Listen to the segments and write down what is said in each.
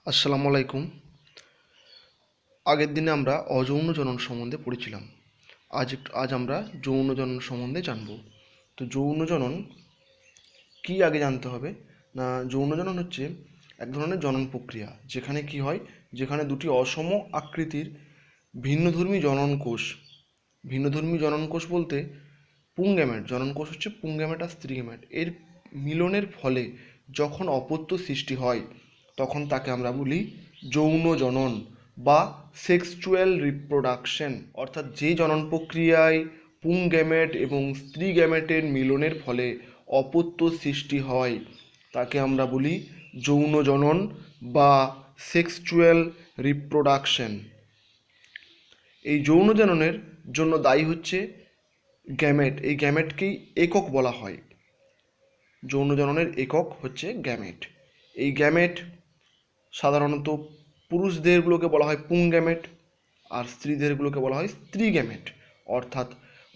আসসালামু আলাইকুম। আগের দিনে আমরা অযৌন জনন সম্বন্ধে পড়েছিলাম। আজ আমরা যৌন জনন সম্বন্ধে জানব। তো যৌন জনন কি আগে জানতে হবে না, যৌন জনন হচ্ছে এক ধরনের জনন প্রক্রিয়া যেখানে দুটি অসম আকৃতির ভিন্নধর্মী জনন কোষ বলতে পুংগ্যামেট, জনন কোষ হচ্ছে পুংগ্যামেট আর স্ত্রীগ্যামেট, এর মিলনের ফলে যখন অপত্য সৃষ্টি হয় তখন তাকে আমরা বলি যৌন জনন বা সেক্সুয়াল রিপ্রোডাকশন। অর্থাৎ যে জনন প্রক্রিয়ায় পুংগ্যামেট এবং স্ত্রী গ্যামেটের মিলনের ফলে অপত্য সৃষ্টি হয় তাকে আমরা বলি যৌন জনন বা সেক্সুয়াল রিপ্রোডাকশন। এই যৌন জননের জন্য দায়ী হচ্ছে গ্যামেট। এই গ্যামেটকেই একক বলা হয়। যৌন জননের একক হচ্ছে গ্যামেট। এই গ্যামেট সাধারণত পুরুষদেরগুলোকে বলা হয় পুংগ্যামেট আর স্ত্রীদেরগুলোকে বলা হয় স্ত্রী গ্যামেট। অর্থাৎ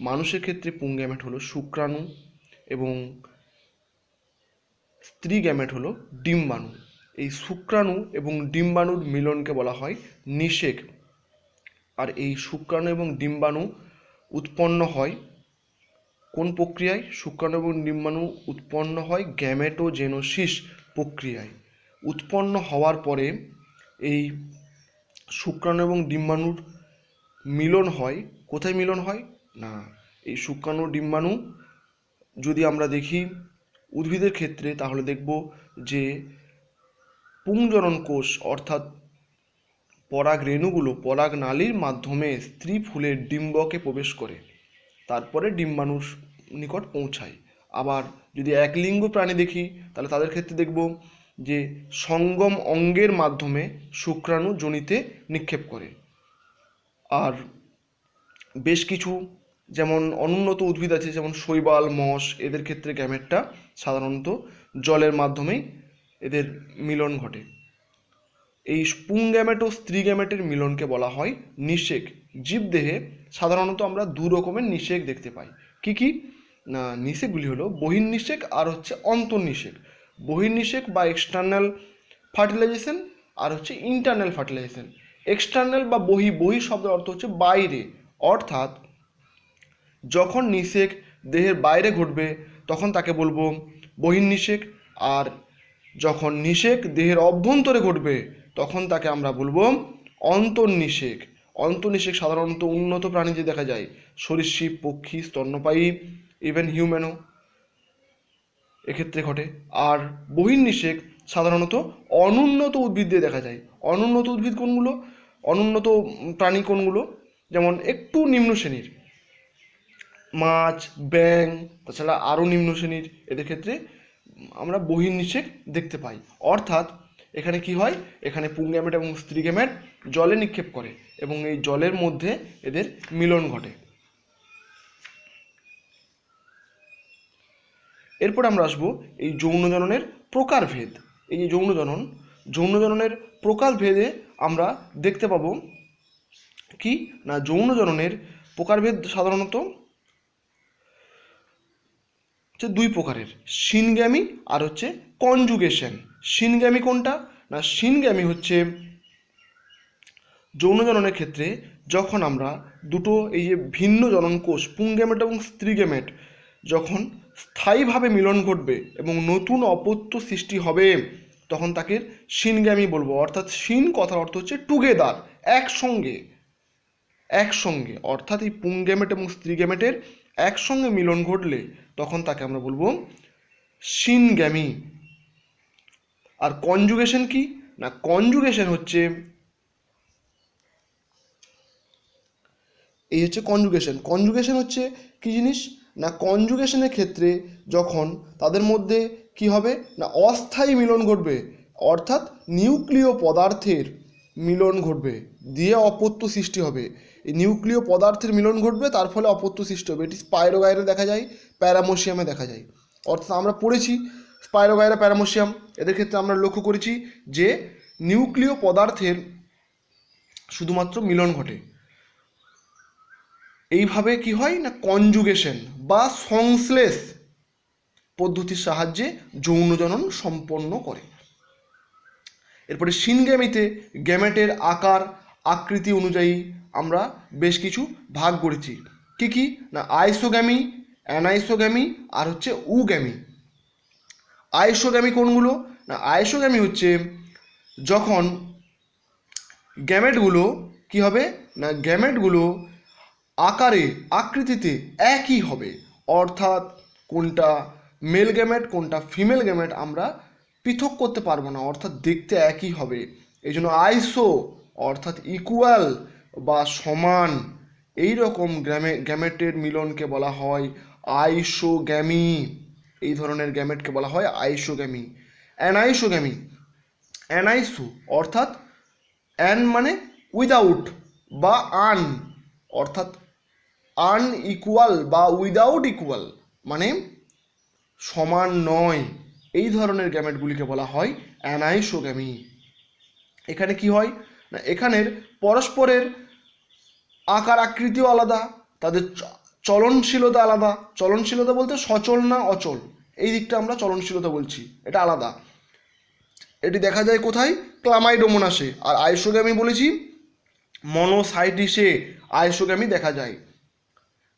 মানুষের ক্ষেত্রে পুংগ্যামেট হলো শুক্রাণু এবং স্ত্রী গ্যামেট হলো ডিম্বাণু। এই শুক্রাণু এবং ডিম্বাণুর মিলনকে বলা হয় নিষেক। আর এই শুক্রাণু এবং ডিম্বাণু উৎপন্ন হয় কোন প্রক্রিয়ায়? শুক্রাণু এবং ডিম্বাণু উৎপন্ন হয় গ্যামেটোজেনোসিস প্রক্রিয়ায়। উৎপন্ন হওয়ার পরে এই শুক্রাণু এবং ডিম্বাণুর মিলন হয়। কোথায় মিলন হয় না, এই শুক্রাণু ডিম্বাণু যদি আমরা দেখি উদ্ভিদের ক্ষেত্রে তাহলে দেখব যে পুংজনন কোষ অর্থাৎ পরাগ রেণুগুলো পরাগ নালীর মাধ্যমে স্ত্রী ফুলের ডিম্বকে প্রবেশ করে তারপরে ডিম্বাণুর নিকট পৌঁছায়। আবার যদি একলিঙ্গ প্রাণী দেখি তাহলে তাদের ক্ষেত্রে দেখব যে সঙ্গম অঙ্গের মাধ্যমে শুক্রাণু যোনিতে নিক্ষেপ করে। আর বেশ কিছু যেমন অনুন্নত উদ্ভিদ আছে, যেমন শৈবাল, মস, এদের ক্ষেত্রে গ্যামেটটা সাধারণত জলের মাধ্যমেই এদের মিলন ঘটে। এই পুংগ্যামেট ও স্ত্রী গ্যামেটের মিলনকে বলা হয় নিষেক। জীবদেহে সাধারণত আমরা দু রকমের নিষেক দেখতে পাই। কি কি না, নিষেকগুলি হলো বহির্নিষেক আর হচ্ছে অন্তর্নিষেক। বহির্নিষেক বা এক্সটার্নাল ফার্টিলাইজেশন আর হচ্ছে ইন্টারনাল ফার্টিলাইজেশন। এক্সটার্নাল বা বহি শব্দের অর্থ হচ্ছে বাইরে, অর্থাৎ যখন নিষেক দেহের বাইরে ঘটবে তখন তাকে বলবো বহির্নিষেক, আর যখন নিষেক দেহের অভ্যন্তরে ঘটবে তখন তাকে আমরা বলবো অন্তর্নিষেক। অন্তর্নিষেক সাধারণত উন্নত প্রাণীতে দেখা যায়, সরীসৃপ, পক্ষী, স্তন্যপায়ী, ইভেন হিউম্যানও এক্ষেত্রে ঘটে। আর বহির্নিষেক সাধারণত অনুন্নত উদ্ভিদে দেখা যায়। অনুন্নত উদ্ভিদ কোনগুলো? অনুন্নত প্রাণী কোনগুলো? যেমন একটু নিম্ন শ্রেণীর মাছ, ব্যাং, তাছাড়া আরও নিম্ন শ্রেণীর, এদের ক্ষেত্রে আমরা বহির্নিষেক দেখতে পাই। অর্থাৎ এখানে কি হয়, এখানে পুংগ্যামেট এবং স্ত্রী গ্যামেট জলে নিক্ষেপ করে এবং এই জলের মধ্যে এদের মিলন ঘটে। এরপর আমরা আসবো এই যৌন জননের প্রকারভেদ। এই যে যৌন জননের প্রকারভেদে আমরা দেখতে পাবো কি না, যৌন জননের প্রকারভেদ সাধারণত হচ্ছে দুই প্রকারের, সিনগ্যামি আর হচ্ছে কনজুগেশন। সিনগ্যামি কোনটা না, সিনগ্যামি হচ্ছে যৌন জননের ক্ষেত্রে যখন আমরা দুটো এই যে ভিন্ন জনন কোষ পুংগ্যামেট এবং স্ত্রী গ্যামেট যখন স্থায়ীভাবে মিলন ঘটবে এবং নতুন অপত্য সৃষ্টি হবে তখন তাকে সিনগ্যামি বলবো। অর্থাৎ সিন কথার অর্থ হচ্ছে টুগেদার, একসঙ্গে, অর্থাৎ এই পুংগ্যামেট এবং স্ত্রী গ্যামেটের একসঙ্গে মিলন ঘটলে তখন তাকে আমরা বলবো সিনগ্যামি। আর কনজুগেশন কি না, কনজুগেশন হচ্ছে এই হচ্ছে কনজুগেশন। কনজুগেশন হচ্ছে কি জিনিস না, কনজুগেশনের ক্ষেত্রে যখন তাদের মধ্যে কি হবে না অস্থায়ী মিলন ঘটবে, অর্থাৎ নিউক্লিয় পদার্থের মিলন ঘটবে দিয়ে অপত্য সৃষ্টি হবে। এই নিউক্লিয় পদার্থের মিলন ঘটবে, তার ফলে অপত্য সৃষ্টি হবে। এটি স্পাইরোগাইরে দেখা যায়, প্যারামোসিয়ামে দেখা যায়। অর্থাৎ আমরা পড়েছি স্পাইরোগাইরা, প্যারামোসিয়াম, এদের ক্ষেত্রে আমরা লক্ষ্য করেছি যে নিউক্লিয় পদার্থের শুধুমাত্র মিলন ঘটে। এইভাবে কি হয় না, কনজুগেশন বা সংশ্লেষ পদ্ধতির সাহায্যে যৌন জনন সম্পন্ন করে। এরপরে সিনগ্যামিতে গ্যামেটের আকার আকৃতি অনুযায়ী আমরা বেশ কিছু ভাগ করেছি। কি কি না আইসোগ্যামি, অ্যানাইসোগ্যামি আর হচ্ছে উগ্যামি। আইসোগ্যামি কোনগুলো না আইসোগ্যামি হচ্ছে যখন গ্যামেটগুলো কি হবে না গ্যামেটগুলো আকারে আকৃতিতে একই হবে, অর্থাৎ কোনটা মেল গ্যামেট কোনটা ফিমেল গ্যামেট আমরা পৃথক করতে পারবো না, অর্থাৎ দেখতে একই হবে। এই জন্য আইসো অর্থাৎ ইকুয়াল বা সমান এই রকম গ্যামেটের মিলনকে বলা হয় আইসোগ্যামি। এই ধরনের গ্যামেটকে বলা হয় আইসোগ্যামি। অ্যানাইসোগ্যামি, অ্যানাইসো অর্থাৎ অ্যান মানে উইদাউট বা আন, অর্থাৎ আনইকুয়াল বা উইদাউট ইকুয়াল মানে সমান নয়, এই ধরনের গ্যামেটগুলিকে বলা হয় অ্যানাইসোগ্যামি। এখানে কি হয় না এখানের পরস্পরের আকার আকৃতিও আলাদা, তাদের চলনশীলতা আলাদা। চলনশীলতা বলতে সচল না অচল, এই দিকটা আমরা চলনশীলতা বলছি, এটা আলাদা। এটি দেখা যায় কোথায় ক্লামাইডোমোনাসে। আর আইসোগ্যামি বলেছি মনোসাইটিসে আইসোগ্যামি দেখা যায়।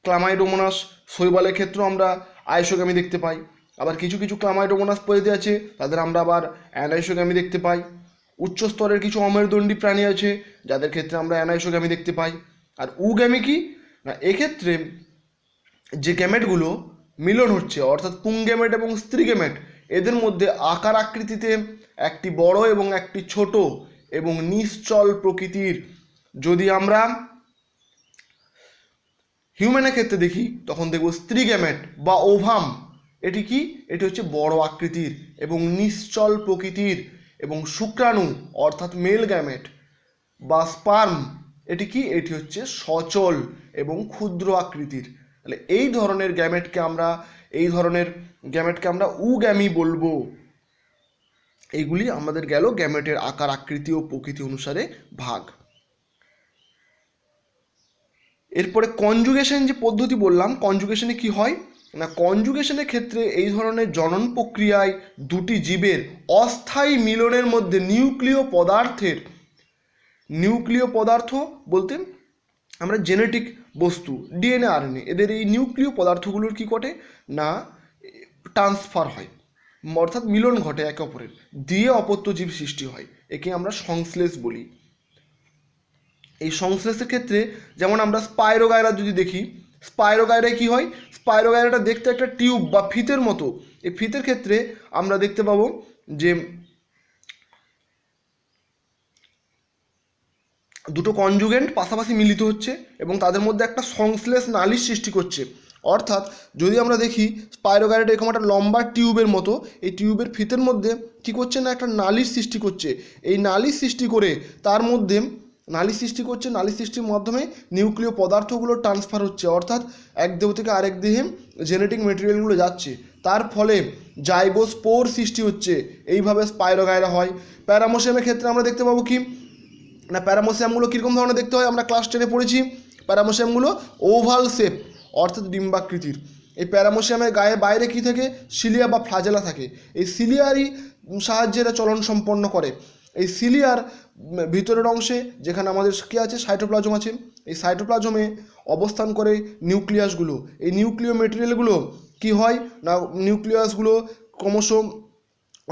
ক্লামাইডোমোনাস শৈবালের ক্ষেত্রেও আমরা আইসোগ্যামি দেখতে পাই। আবার কিছু কিছু ক্লামাইডোমোনাস প্রজাতি আছে তাদের আমরা আবার অ্যানাইসোগ্যামি দেখতে পাই। উচ্চ স্তরের কিছু অমেরুদণ্ডী প্রাণী আছে যাদের ক্ষেত্রে আমরা অ্যানাইসোগ্যামি দেখতে পাই। আর উগ্যামি কি না এক্ষেত্রে যে গ্যামেটগুলো মিলন হচ্ছে অর্থাৎ পুংগ্যামেট এবং স্ত্রী গ্যামেট এদের মধ্যে আকার আকৃতিতে একটি বড় এবং একটি ছোট এবং নিশ্চল প্রকৃতির। যদি আমরা হিউম্যানের ক্ষেত্রে দেখি তখন দেখব স্ত্রী গ্যামেট বা ওভাম, এটি কি এটি হচ্ছে বড় আকৃতির এবং নিশ্চল প্রকৃতির। এবং শুক্রাণু অর্থাৎ মেল গ্যামেট বা স্পার্ম এটি কি এটি হচ্ছে সচল এবং ক্ষুদ্র আকৃতির। তাহলে এই ধরনের গ্যামেটকে আমরা উগ্যামি বলবো। এইগুলি আমাদের গেল গ্যামেটের আকার আকৃতি ও প্রকৃতি অনুসারে ভাগ। এরপরে কনজুগেশন যে পদ্ধতি বললাম, কনজুগেশনে কি হয় না কনজুগেশনের ক্ষেত্রে এই ধরনের জনন প্রক্রিয়ায় দুটি জীবের অস্থায়ী মিলনের মধ্যে নিউক্লিয় পদার্থ বলতে আমরা জেনেটিক বস্তু ডিএনএ আরএনএ এদের এই নিউক্লিয় পদার্থগুলোর কি ঘটে না ট্রান্সফার হয়, অর্থাৎ মিলন ঘটে একে অপরের দিয়ে অপত্য জীব সৃষ্টি হয়। একে আমরা সংশ্লেষ বলি। এই সংশ্লেষের ক্ষেত্রে যেমন আমরা স্পাইরোগাইরা যদি দেখি, স্পাইরোগাইরায় কি হয় স্পাইরোগাইরাটা দেখতে একটা টিউব বা ফিতের মতো। এই ফিতের ক্ষেত্রে আমরা দেখতে পাবো যে দুটো কনজুগেন্ট পাশাপাশি মিলিত হচ্ছে এবং তাদের মধ্যে একটা সংশ্লেষ নালীর সৃষ্টি করছে। অর্থাৎ যদি আমরা দেখি স্পাইরোগাইরাটা এরকম একটা লম্বা টিউবের মতো, এই টিউবের ফিতের মধ্যে কী করছে না একটা নালীর সৃষ্টি করছে। এই নালীর সৃষ্টি করে তার মধ্যে নালী সৃষ্টির মাধ্যমে নিউক্লিয় পদার্থগুলো ট্রান্সফার হচ্ছে, অর্থাৎ এক দেহ থেকে আরেক দেহে জেনেটিক মেটেরিয়ালগুলো যাচ্ছে। তার ফলে জাইগোস্পোর সৃষ্টি হচ্ছে। এইভাবে স্পাইরোগাইরা হয়। প্যারামোসিয়ামের ক্ষেত্রে আমরা দেখতে পাবো কি না প্যারামোসিয়ামগুলো কীরকম ধরনের দেখতে হয় আমরা ক্লাস 10-এ পড়েছি। প্যারামোসিয়ামগুলো ওভাল শেপ অর্থাৎ ডিম্বাকৃতির। এই প্যারামোসিয়ামের গায়ে বাইরে কী থাকে সিলিয়া বা ফ্লাজেলা থাকে। এই সিলিয়ারই সাহায্যে এরা চলন সম্পন্ন করে। এই সিলিয়ার ভিতরের অংশে যেখানে আমাদের কী আছে সাইটোপ্লাজম আছে, এই সাইটোপ্লাজমে অবস্থান করে নিউক্লিয়াসগুলো। এই নিউক্লিয় মেটেরিয়ালগুলো কি হয় না নিউক্লিয়াসগুলো ক্রমশ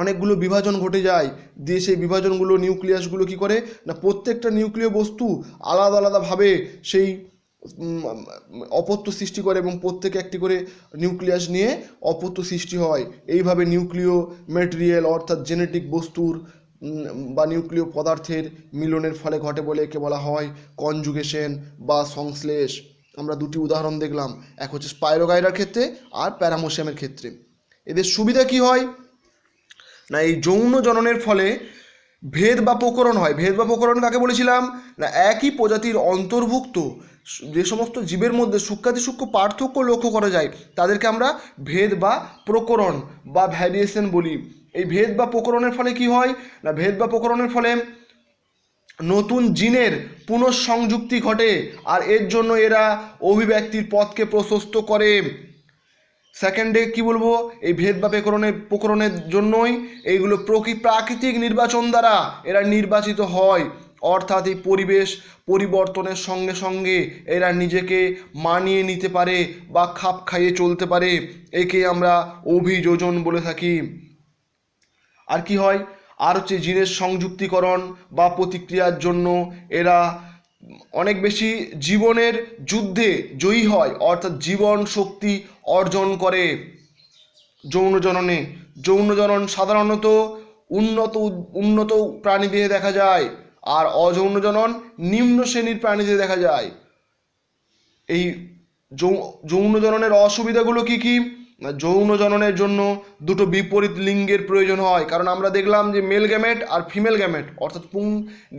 অনেকগুলো বিভাজন ঘটে যায়, দিয়ে সেই বিভাজনগুলো নিউক্লিয়াসগুলো কি করে না প্রত্যেকটা নিউক্লিয় বস্তু আলাদা আলাদাভাবে সেই অপত্য সৃষ্টি করে এবং প্রত্যেকে একটি করে নিউক্লিয়াস নিয়ে অপত্য সৃষ্টি হয়। এইভাবে নিউক্লিয় মেটেরিয়াল অর্থাৎ জেনেটিক বস্তুর বা নিউক্লিয় পদার্থের মিলনের ফলে ঘটে বলে একে বলা হয় কনজুগেশন বা সংশ্লেষ। আমরা দুটি উদাহরণ দেখলাম, এক হচ্ছে স্পাইরোগাইরার ক্ষেত্রে আর প্যারামোসিয়ামের ক্ষেত্রে। এদের সুবিধা কি হয় না এই যৌন জননের ফলে ভেদ বা প্রকরণ হয়। ভেদ বা প্রকরণ কাকে বলেছিলাম না একই প্রজাতির অন্তর্ভুক্ত যে সমস্ত জীবের মধ্যে সূক্ষ্মাতিসূক্ষ্ম পার্থক্য লক্ষ্য করা যায় তাদেরকে আমরা ভেদ বা প্রকরণ বা ভ্যারিয়েশন বলি। এই ভেদ বা প্রকরণের ফলে কি হয় না ভেদ বা প্রকরণের ফলে নতুন জিনের পুনঃসংযুক্তি ঘটে আর এর জন্য এরা অভিব্যক্তির পথকে প্রশস্ত করে। সেকেন্ডে কি বলবো, এই ভেদ বা প্রকরণের জন্যই এইগুলো প্রাকৃতিক নির্বাচন দ্বারা এরা নির্বাচিত হয়, অর্থাৎ এই পরিবেশ পরিবর্তনের সঙ্গে সঙ্গে এরা নিজেকে মানিয়ে নিতে পারে বা খাপ খাইয়ে চলতে পারে, একে আমরা অভিযোজন বলে থাকি। আর কি হয়, আর হচ্ছে জিনের সংযুক্তিকরণ বা প্রতিক্রিয়ার জন্য এরা অনেক বেশি জীবনের যুদ্ধে জয়ী হয়, অর্থাৎ জীবন শক্তি অর্জন করে। যৌন জননে, যৌন জনন সাধারণত উন্নত প্রাণীদেহে দেখা যায়, আর অযৌন জনন নিম্ন শ্রেণীর প্রাণীতে দেখা যায়। এই যৌন জননের অসুবিধাগুলো কি কি না, যৌন জননের জন্য দুটো বিপরীত লিঙ্গের প্রয়োজন হয়, কারণ আমরা দেখলাম যে মেল গ্যামেট আর ফিমেল গ্যামেট অর্থাৎ পুং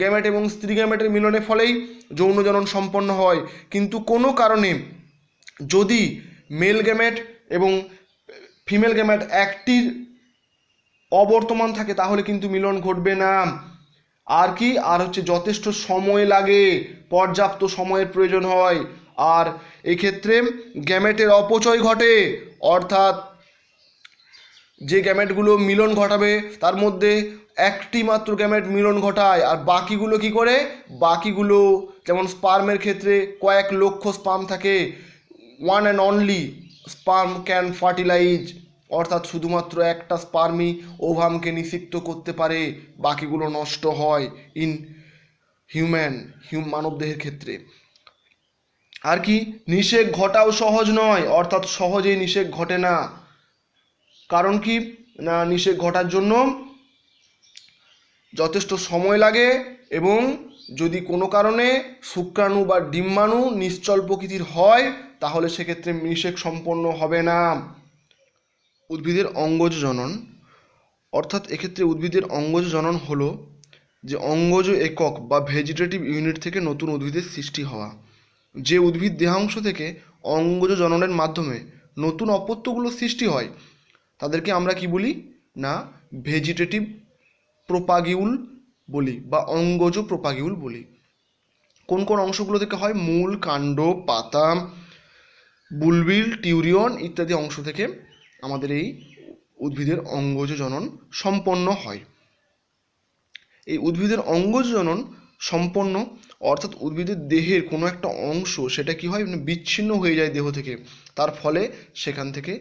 গ্যামেট এবং স্ত্রী গ্যামেটের মিলনের ফলেই যৌন জনন সম্পন্ন হয়। কিন্তু কোনো কারণে যদি মেল গ্যামেট এবং ফিমেল গ্যামেট একটির অবর্তমান থাকে তাহলে কিন্তু মিলন ঘটবে না। আর কি, আর হচ্ছে যথেষ্ট সময় লাগে, পর্যাপ্ত সময়ের প্রয়োজন হয়, আর এক্ষেত্রে গ্যামেটের অপচয় ঘটে, অর্থাৎ যে গ্যামেটগুলো মিলন ঘটাবে তার মধ্যে একটি মাত্র গ্যামেট মিলন ঘটায়, আর বাকিগুলো কি করে, বাকিগুলো যেমন স্পার্মের ক্ষেত্রে কয়েক লক্ষ স্পার্ম থাকে, one and only sperm can fertilise, অর্থাৎ শুধুমাত্র একটা স্পার্মই ওভামকে নিষিক্ত করতে পারে, বাকিগুলো নষ্ট হয় ইন মানবদেহের ক্ষেত্রে। আর কি, নিষেক ঘটাও সহজ নয়, অর্থাৎ সহজেই নিষেক ঘটে না। কারণ কি না, নিষেক ঘটার জন্য যথেষ্ট সময় লাগে, এবং যদি কোনো কারণে শুক্রাণু বা ডিম্বাণু নিশ্চল প্রকৃতির হয় তাহলে সেক্ষেত্রে নিষেক সম্পন্ন হবে না। উদ্ভিদের অঙ্গজ জনন, অর্থাৎ এক্ষেত্রে উদ্ভিদের অঙ্গজ জনন হলো যে অঙ্গজ একক বা ভেজিটেটিভ ইউনিট থেকে নতুন উদ্ভিদের সৃষ্টি হওয়া। যে উদ্ভিদ দেহাংশ থেকে অঙ্গজ জননের মাধ্যমে নতুন অপত্যগুলো সৃষ্টি হয় তাদেরকে আমরা কি বলি না, ভেজিটেটিভ প্রোপাগিউল বলি বা অঙ্গজ প্রোপাগিউল বলি। কোন কোন অংশগুলো থেকে হয়, মূল, কাণ্ড, পাতা, বুলবিল, টিউরিয়ন ইত্যাদি অংশ থেকে আমাদের এই উদ্ভিদের অঙ্গজ জনন সম্পন্ন হয়। এই উদ্ভিদের অঙ্গজ জনন সম্পন্ন অর্থাৎ উদ্ভিদের দেহের কোনো একটা অংশ সেটা কি হয়, বিচ্ছিন্ন হয়ে যায় দেহ থেকে, তার ফলে সেখান থেকে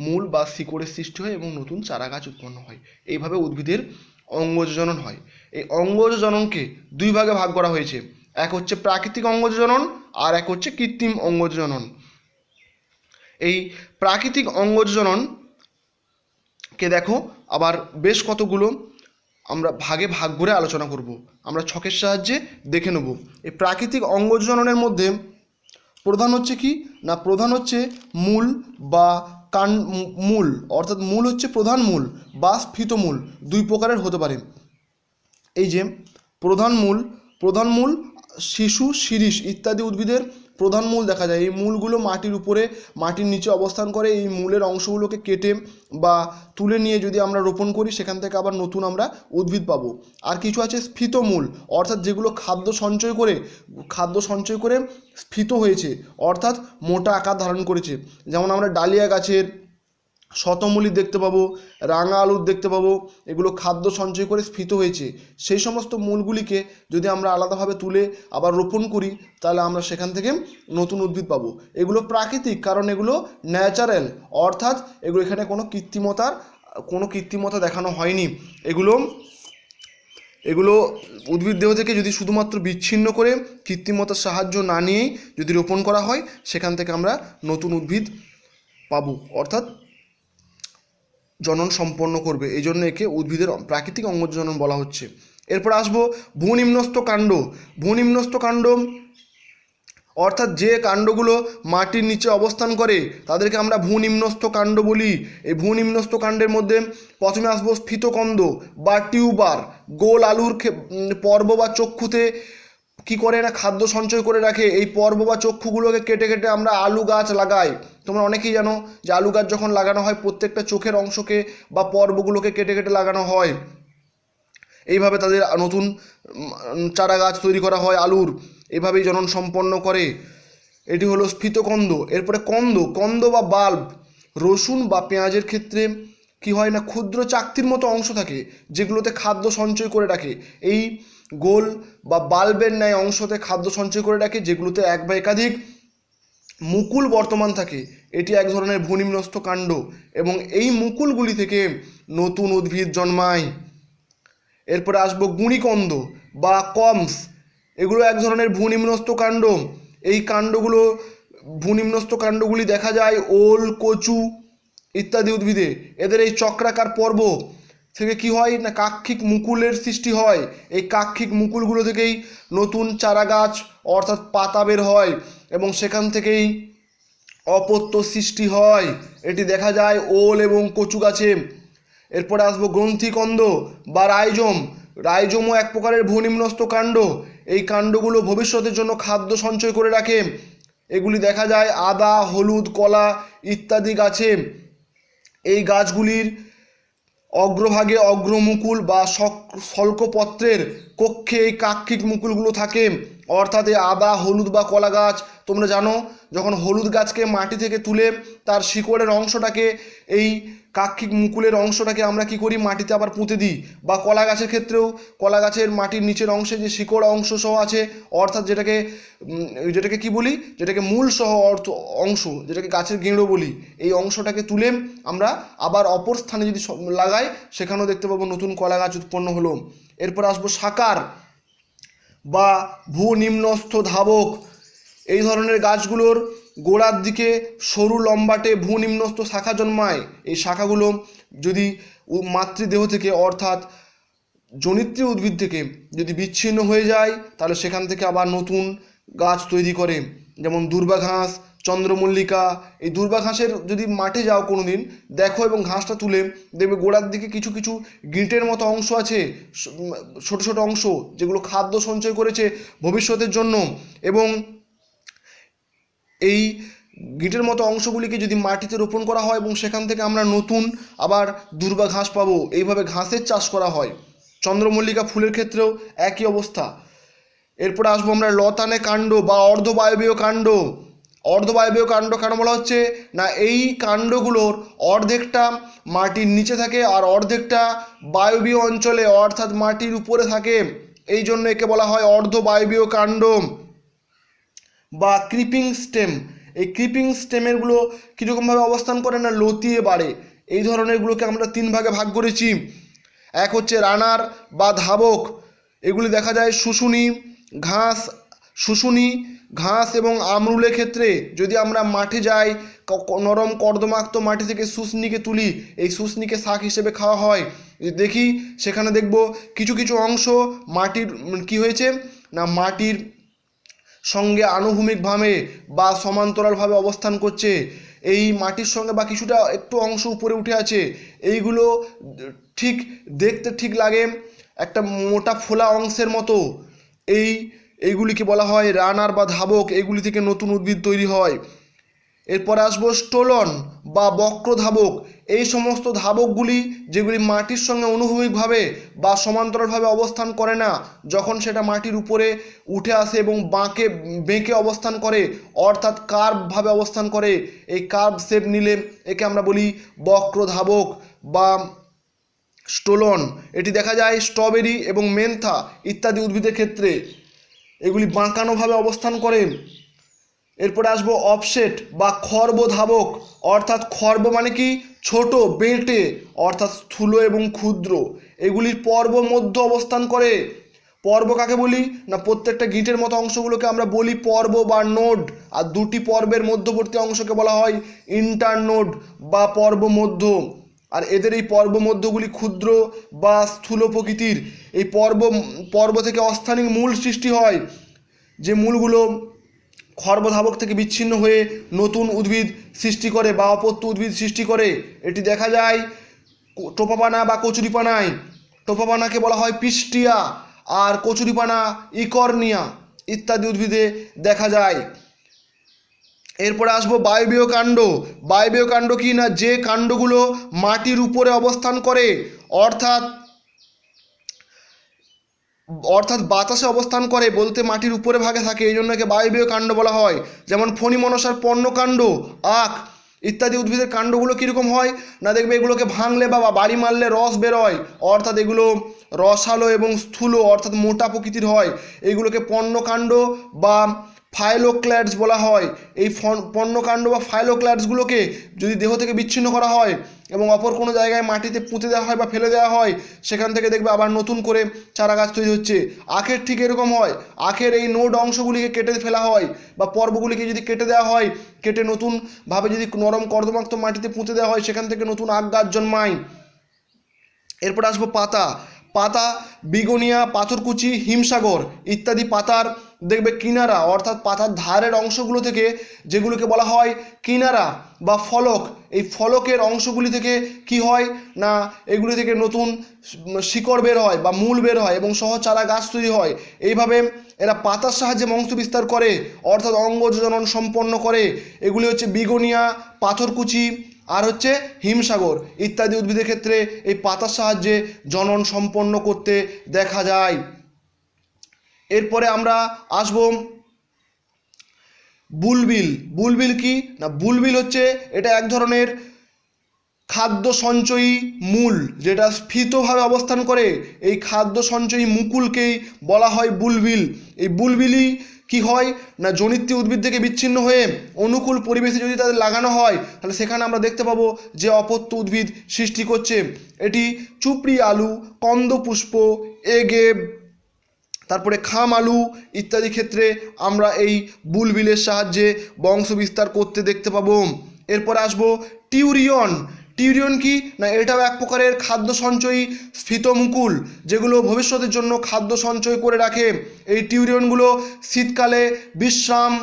মূল বা শিকড়ের সৃষ্টি হয় এবং নতুন চারা গাছ উৎপন্ন হয়। এইভাবে উদ্ভিদের অঙ্গজ জনন হয়। এই অঙ্গজ জননকে দুই ভাগে ভাগ করা হয়েছে, এক হচ্ছে প্রাকৃতিক অঙ্গজ জনন আর এক হচ্ছে কৃত্রিম অঙ্গজ জনন। এই প্রাকৃতিক অঙ্গজ জননকে দেখো আবার বেশ কতগুলো আমরা ভাগে ভাগ করে আলোচনা করব, আমরা ছকের সাহায্যে দেখে নেব। এই প্রাকৃতিক অঙ্গজ জননের মধ্যে প্রধান হচ্ছে কি না, প্রধান হচ্ছে মূল বা মূল, অর্থাৎ মূল হচ্ছে প্রধান মূল বা স্ফীত মূল, দুই প্রকারের হতে পারে। এই যে প্রধান মূল শিশু, শিরীষ ইত্যাদি উদ্ভিদের প্রধান মূল দেখা যায়। এই মূলগুলো মাটির উপরে, মাটির নিচে অবস্থান করে। এই মূলের অংশগুলোকে কেটে বা তুলে নিয়ে যদি আমরা রোপণ করি সেখান থেকে আবার নতুন আমরা উদ্ভিদ পাবো। আর কিছু আছে স্ফীত মূল, অর্থাৎ যেগুলো খাদ্য সঞ্চয় করে স্ফীত হয়েছে, অর্থাৎ মোটা আকার ধারণ করেছে। যেমন আমরা ডালিয়া গাছের শতমূলী দেখতে পাবো, রাঙা আলুর দেখতে পাবো, এগুলো খাদ্য সঞ্চয় করে স্ফীত হয়েছে। সেই সমস্ত মূলগুলিকে যদি আমরা আলাদাভাবে তুলে আবার রোপণ করি তাহলে আমরা সেখান থেকে নতুন উদ্ভিদ পাবো। এগুলো প্রাকৃতিক, কারণ এগুলো ন্যাচারাল, অর্থাৎ এগুলো এখানে কোনো কৃত্রিমতা দেখানো হয়নি। এগুলো উদ্ভিদ দেহ থেকে যদি শুধুমাত্র বিচ্ছিন্ন করে কৃত্রিমতার সাহায্য না নিয়েই যদি রোপণ করা হয় সেখান থেকে আমরা নতুন উদ্ভিদ পাবো, অর্থাৎ জনন সম্পন্ন করবে। এই জন্য একে উদ্ভিদের প্রাকৃতিক অঙ্গজ জনন বলা হচ্ছে। এরপর আসবো ভূনিম্নস্থ কাণ্ড, অর্থাৎ যে কাণ্ডগুলো মাটির নিচে অবস্থান করে তাদেরকে আমরা ভূনিম্নস্থ কাণ্ড বলি। এই ভূনিম্নস্থ কাণ্ডের মধ্যে প্রথমে আসবো স্ফীতকন্দ বা টিউবার। গোল আলুর পর্ব বা চক্ষুতে কি করে না, খাদ্য সঞ্চয় করে রাখে। এই পর্ব বা চক্ষুগুলোকে কেটে কেটে আমরা আলু গাছ লাগাই। তোমরা অনেকেই জানো যে আলু গাছ যখন লাগানো হয় প্রত্যেকটা চোখের অংশকে বা পর্বগুলোকে কেটে কেটে লাগানো হয়। এইভাবে তাদের নতুন চারা গাছ তৈরি করা হয় আলুর, এভাবেই জনন সম্পন্ন করে। এটি হলো স্ফীতকন্দ। এরপরে কন্দ বা বাল্ব। রসুন বা পেঁয়াজের ক্ষেত্রে কি হয় না, ক্ষুদ্র চাকতির মতো অংশ থাকে যেগুলোতে খাদ্য সঞ্চয় করে রাখে। এই গোল বা বাল্বের ন্যায় অংশতে খাদ্য সঞ্চয় করে রাখে, যেগুলোতে এক বা একাধিক মুকুল বর্তমান থাকে। এটি এক ধরনের ভূনিম্নস্থ কাণ্ড এবং এই মুকুলগুলি থেকে নতুন উদ্ভিদ জন্মায়। এরপরে আসবো গুঁড়িকন্দ বা কমস। এগুলো এক ধরনের ভূনিম্নস্থ কাণ্ড। এই কাণ্ডগুলো, ভূনিম্নস্থ কাণ্ডগুলি দেখা যায় ওল, কচু ইত্যাদি উদ্ভিদে। এদের এই চক্রাকার পর্ব থেকে কি হয় না, কাক্ষিক মুকুলের সৃষ্টি হয়। এই কাক্ষিক মুকুলগুলো থেকেই নতুন চারা গাছ অর্থাৎ পাতা বের হয় এবং সেখান থেকেই অপত্য সৃষ্টি হয়। এটি দেখা যায় ওল এবং কচু গাছে। এরপরে আসবো গ্রন্থিকন্দ বা রাইজোম। রাইজোমও এক প্রকারের ভূনিম্নস্থ কাণ্ড। এই কাণ্ডগুলো ভবিষ্যতের জন্য খাদ্য সঞ্চয় করে রাখে। এগুলি দেখা যায় আদা, হলুদ, কলা ইত্যাদি গাছে। এই গাছগুলির অগ্রভাগে অগ্রমুকুল বা শল্কপত্রের কক্ষে এই কাক্ষিক মুকুলগুলো থাকে। অর্থাৎ এই আদা, হলুদ বা কলা গাছ, তোমরা জানো যখন হলুদ গাছকে মাটি থেকে তুলে তার শিকড়ের অংশটাকে, এই কাক্ষিক মুকুলের অংশটাকে আমরা কি করি, মাটিতে আবার পুঁতে দিই। বা কলা গাছের ক্ষেত্রেও কলা গাছের মাটির নিচের অংশে যে শিকড় অংশ সহ আছে, অর্থাৎ যেটাকে কি বলি, যেটাকে মূল সহ অংশ, যেটাকে গাছের গেঁড়ো বলি, এই অংশটাকে তুলে আমরা আবার অপর স্থানে যদি লাগাই, সেখানেও দেখতে পাবো নতুন কলা গাছ উৎপন্ন হলো। এরপর আসবো সাকার বা ভূনিম্নস্থ ধাবক। এই ধরনের গাছগুলোর গোড়ার দিকে সরু লম্বাটে ভূনিম্নস্থ শাখা জন্মায়। এই শাখাগুলো যদি মাতৃদেহ থেকে অর্থাৎ জনিত্রী উদ্ভিদ থেকে যদি বিচ্ছিন্ন হয়ে যায়, তাহলে সেখান থেকে আবার নতুন গাছ তৈরি করে। যেমন দূর্বা ঘাস, চন্দ্রমল্লিকা। এই দূর্বা ঘাসের যদি মাঠে যাও কোনো দিন দেখো এবং ঘাসটা তুলে দেখবে গোড়ার দিকে কিছু কিছু গিঁটের মতো অংশ আছে, ছোট ছোট অংশ, যেগুলো খাদ্য সঞ্চয় করেছে ভবিষ্যতের জন্য। এবং এই গিঁটের মতো অংশগুলিকে যদি মাটিতে রোপণ করা হয় এবং সেখান থেকে আমরা নতুন আবার দূর্বা ঘাস পাবো। এইভাবে ঘাসের চাষ করা হয়। চন্দ্রমল্লিকা ফুলের ক্ষেত্রেও একই অবস্থা। এরপরে আসবো আমরা লতানে কাণ্ড বা অর্ধবায়বীয় কাণ্ড। অর্ধবায়বীয় কাণ্ড কেন বলা হচ্ছে না, এই কাণ্ডগুলোর অর্ধেকটা মাটির নিচে থাকে আর অর্ধেকটা বায়বীয় অঞ্চলে অর্থাৎ মাটির উপরে থাকে। এই জন্য একে বলা হয় অর্ধবায়বীয় কাণ্ড বা ক্রিপিং স্টেম। এই ক্রিপিং স্টেমেরগুলো কীরকমভাবে অবস্থান করে না, লতিয়ে বাড়ে। এই ধরনেরগুলোকে আমরা তিন ভাগে ভাগ করেছি। এক হচ্ছে রানার বা ধাবক। এগুলি দেখা যায় শুশুনি ঘাস এবং আমরুলের ক্ষেত্রে। যদি আমরা মাঠে যাই, নরম কর্দমাক্ত মাটি থেকে শুশনিকে তুলি, এই শুশনিকে শাক হিসেবে খাওয়া হয়। দেখি সেখানে দেখব কিছু কিছু অংশ মাটির কি হয়েছে না, মাটির সঙ্গে আনুভূমিকভাবে বা সমান্তরালভাবে অবস্থান করছে। এই মাটির সঙ্গে বা কিছুটা একটু অংশ উপরে উঠে আছে। এইগুলো ঠিক দেখতে ঠিক লাগে একটা মোটা ফোলা অংশের মতো। এইগুলিকে বলা হয় রানার বা ধাবক। এগুলি থেকে নতুন উদ্ভিদ তৈরি হয়। এরপর আসবো স্টোলন বা বক্র ধাবক। এই সমস্ত ধাবকগুলি যেগুলি মাটির সঙ্গে অনুভূমিকভাবে বা সমান্তরালভাবে অবস্থান করে না, যখন সেটা মাটির উপরে উঠে আসে এবং বেঁকে অবস্থান করে, অর্থাৎ কার্ভভাবে অবস্থান করে, এই কার্ভ শেপ নিলে একে আমরা বলি বক্র ধাবক বা স্টোলন। এটি দেখা যায় স্ট্রবেরি এবং মেন্থা ইত্যাদি উদ্ভিদের ক্ষেত্রে। এগুলি বাঁকানোভাবে অবস্থান করে। এরপরে আসবো অফসেট বা খর্ব ধাবক। অর্থাৎ খর্ব মানে কি, ছোট বেঁটে, অর্থাৎ স্থূল এবং ক্ষুদ্র। এগুলির পর্ব মধ্য অবস্থান করে। পর্ব কাকে বলি না, প্রত্যেকটা গিঁটের মতো অংশগুলোকে আমরা বলি পর্ব বা নোড। আর দুটি পর্বের মধ্যবর্তী অংশকে বলা হয় ইন্টারনোড বা পর্ব মধ্য। আর এদের এই পর্ব মধ্যগুলি ক্ষুদ্র বা স্থূল প্রকৃতির। এই পর্ব থেকে অস্থানিক মূল সৃষ্টি হয়, যে মূলগুলো খর্বধাবক থেকে বিচ্ছিন্ন হয়ে নতুন উদ্ভিদ সৃষ্টি করে বা অপত্য উদ্ভিদ সৃষ্টি করে। এটি দেখা যায় টোপাপানা বা কচুরিপানায়। টোপাপানাকে বলা হয় পিস্টিয়া আর কচুরিপানা ইকর্নিয়া ইত্যাদি উদ্ভিদে দেখা যায়। এরপরে আসবো বায়বীয় কাণ্ড। বায়বীয় কাণ্ড কি না, যে কাণ্ডগুলো মাটির উপরে অবস্থান করে, অর্থাৎ বাতাসে অবস্থান করে বলতে মাটির উপরে ভাগে থাকে, এই জন্য একে বায়বীয় কাণ্ড বলা হয়। যেমন ফণি মনসার পর্ণকাণ্ড, আখ। ইত্যাদি উদ্ভিদের কাণ্ডগুলো কীরকম হয় না, দেখবে এগুলোকে ভাঙলে বা বাড়ি মারলে রস বেরোয়, অর্থাৎ এগুলো রসালো এবং স্থূল অর্থাৎ মোটা প্রকৃতির হয়। এইগুলোকে পর্ণকাণ্ড বা ফাইলোক্ল্যাডস বলা হয়। এই পর্ণকাণ্ড বা ফাইলোক্ল্যাডসগুলোকে যদি দেহ থেকে বিচ্ছিন্ন করা হয় এবং অপর কোনো জায়গায় মাটিতে পুঁতে দেওয়া হয় বা ফেলে দেওয়া হয়, সেখান থেকে দেখবে আবার নতুন করে চারা গাছ তৈরি হচ্ছে। আখের ঠিক এরকম হয়, আখের এই নোড অংশগুলিকে কেটে ফেলা হয় বা পর্বগুলিকে যদি কেটে দেওয়া হয়, কেটে নতুনভাবে যদি নরম কর্দমাক্ত মাটিতে পুঁতে দেওয়া হয়, সেখান থেকে নতুন আখ গাছ জন্মায়। এরপর আসবো পাতা। পাতা বিগোনিয়া, পাথরকুচি, হিমসাগর ইত্যাদি পাতার দেখবে কিনারা অর্থাৎ পাতার ধারের অংশগুলো থেকে, যেগুলোকে বলা হয় কিনারা বা ফলক, এই ফলকের অংশগুলি থেকে কি হয় না, এগুলি থেকে নতুন শিকড় বের হয় বা মূল বের হয় এবং সহ চারা গাছ তৈরি হয়। এইভাবে এরা পাতার সাহায্যে বংশ বিস্তার করে অর্থাৎ অঙ্গজনন সম্পন্ন করে। এগুলি হচ্ছে বিগোনিয়া, পাথরকুচি আর হচ্ছে হিমসাগর ইত্যাদি উদ্ভিদের ক্ষেত্রে এই পাতার সাহায্যে জনন সম্পন্ন করতে দেখা যায়। এরপরে আমরা আসব বুলবিল। বুলবিল কি না, বুলবিল হচ্ছে এটা এক ধরনের খাদ্য সঞ্চয়ী মূল যেটা স্ফীতভাবে অবস্থান করে। এই খাদ্য সঞ্চয়ী মুকুলকেই বলা হয় বুলবিল। এই বুলবিলই কি হয় না, জনিত্রী উদ্ভিদ থেকে বিচ্ছিন্ন হয়ে অনুকূল পরিবেশে যদি তাদের লাগানো হয়, তাহলে সেখানে আমরা দেখতে পাবো যে অপত্য উদ্ভিদ সৃষ্টি করছে। এটি চুপড়ি আলু, কন্দপুষ্প, এগেব, তারপরে খাম আলু ইত্যাদি ক্ষেত্রে আমরা এই বুলবিলের সাহায্যে বংশ বিস্তার করতে দেখতে পাবো। এরপর আসবো টিউরিয়ন। টিউরিয়ন কি না, এটাও এক প্রকারের খাদ্য সঞ্চয়ী স্ফীতমুকুল যেগুলো ভবিষ্যতের জন্য খাদ্য সঞ্চয় করে রাখে। এই টিউরিয়নগুলো শীতকালে বিশ্রাম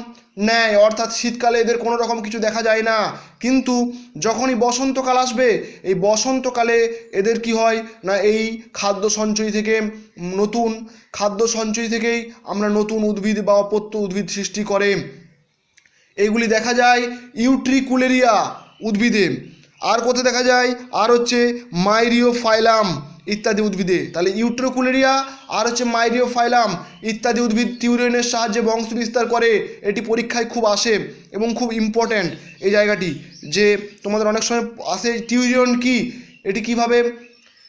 নেয়, অর্থাৎ শীতকালে এদের কোনো রকম কিছু দেখা যায় না, কিন্তু যখনই বসন্তকাল আসবে এই বসন্তকালে এদের কি হয় না, এই খাদ্য সঞ্চয় থেকে নতুন খাদ্য সঞ্চয় থেকেই আমরা নতুন উদ্ভিদ বা অপত্য উদ্ভিদ সৃষ্টি করে। এইগুলি দেখা যায় ইউট্রিকুলেরিয়া উদ্ভিদে। আর কোথায় দেখা যায়, আর হচ্ছে মাইরিওফাইলাম ইত্যাদি উদ্ভিদে। তাহলে ইউট্রিকুলেরিয়া আর হচ্ছে মাইরিওফাইলাম ইত্যাদি উদ্ভিদ টিউরিয়নের সাহায্যে বংশ বিস্তার করে। এটি পরীক্ষায় খুব আসে এবং খুব ইম্পর্ট্যান্ট এই জায়গাটি, যে তোমাদের অনেক সময় আসে টিউরিয়ন কি, এটি কিভাবে,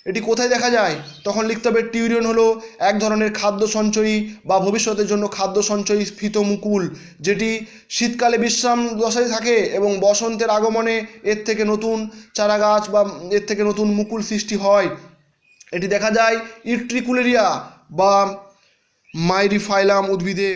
এটি কোথায় দেখা যায়, তখন লিখতে হবে টিউরিয়ন হলো এক ধরনের খাদ্য সঞ্চয়ী বা ভবিষ্যতের জন্য খাদ্য সঞ্চয়ী স্ফীতমুকুল, যেটি শীতকালে বিশ্রাম দশায় থাকে এবং বসন্তের আগমনে এর থেকে নতুন চারা গাছ বা এর থেকে নতুন মুকুল সৃষ্টি হয়। এটি দেখা যায় ইউট্রিকুলেরিয়া বা মাইরিফাইলাম উদ্ভিদে।